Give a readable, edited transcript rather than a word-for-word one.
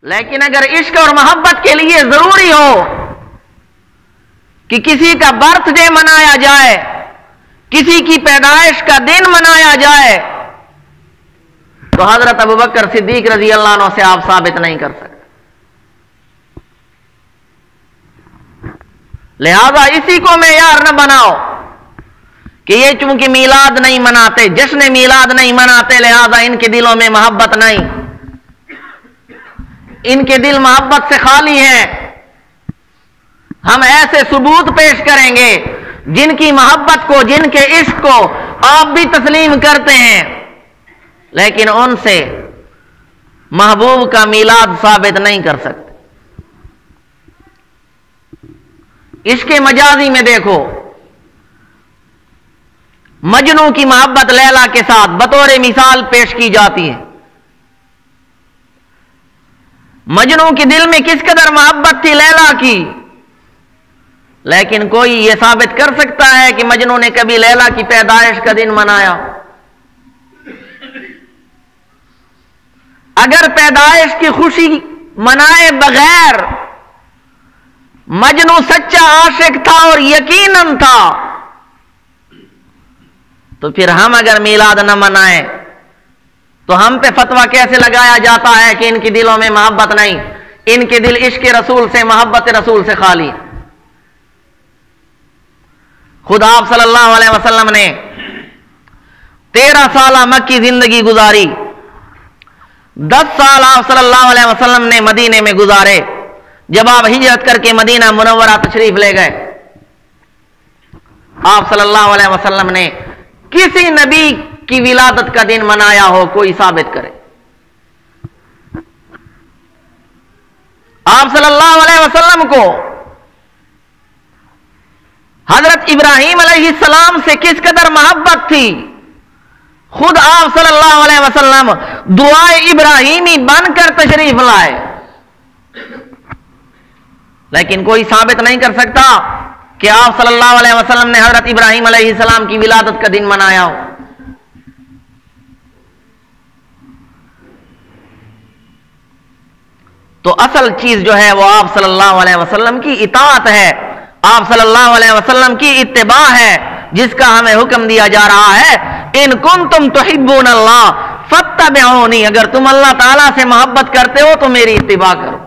لیکن اگر عشق اور محبت کے لیے ضروری ہو کہ کسی کا برتھ ڈے منایا جائے، کسی کی پیدائش کا دن منایا جائے، تو حضرت ابوبکر صدیق رضی اللہ عنہ سے آپ ثابت نہیں کر سکتے۔ لہذا اسی کو معیار نہ بناؤ کہ یہ چونکہ میلاد نہیں مناتے، جشن میلاد نہیں مناتے، لہذا ان کے دلوں میں محبت نہیں، ان کے دل محبت سے خالی ہیں۔ ہم ایسے ثبوت پیش کریں گے جن کی محبت کو، جن کے عشق کو آپ بھی تسلیم کرتے ہیں، لیکن ان سے محبوب کا میلاد ثابت نہیں کر سکتے۔ عشق مجازی میں دیکھو، مجنوں کی محبت لیلا کے ساتھ بطور مثال پیش کی جاتی ہے۔ مجنوں کے دل میں کس قدر محبت تھی لیلا کی، لیکن کوئی یہ ثابت کر سکتا ہے کہ مجنوں نے کبھی لیلا کی پیدائش کا دن منایا؟ اگر پیدائش کی خوشی منائے بغیر مجنوں سچا عاشق تھا اور یقیناً تھا، تو پھر ہم اگر میلاد نہ منائیں تو ہم پہ فتویٰ کیسے لگایا جاتا ہے کہ ان کے دلوں میں محبت نہیں، ان کے دل عشق رسول سے، محبت رسول سے خالی؟ خود آپ صلی اللہ علیہ وسلم نے 13 سالہ مکی زندگی گزاری، 10 سال آپ صلی اللہ علیہ وسلم نے مدینے میں گزارے۔ جب آپ ہجرت کر کے مدینہ منورہ تشریف لے گئے، آپ صلی اللہ علیہ وسلم نے کسی نبی کی ولادت کا دن منایا ہو، کوئی ثابت کرے؟ آپ صلی اللہ علیہ وسلم کو حضرت ابراہیم علیہ السلام سے کس قدر محبت تھی، خود آپ صلی اللہ علیہ وسلم دعائے ابراہیمی بن کر تشریف لائے، لیکن کوئی ثابت نہیں کر سکتا کہ آپ صلی اللہ علیہ وسلم نے حضرت ابراہیم علیہ السلام کی ولادت کا دن منایا ہو۔ تو اصل چیز جو ہے وہ آپ صلی اللہ علیہ وسلم کی اطاعت ہے، آپ صلی اللہ علیہ وسلم کی اتباع ہے، جس کا ہمیں حکم دیا جا رہا ہے ان کنتم تحبون اللہ فاتبعونی، اگر تم اللہ تعالیٰ سے محبت کرتے ہو تو میری اتباع کرو۔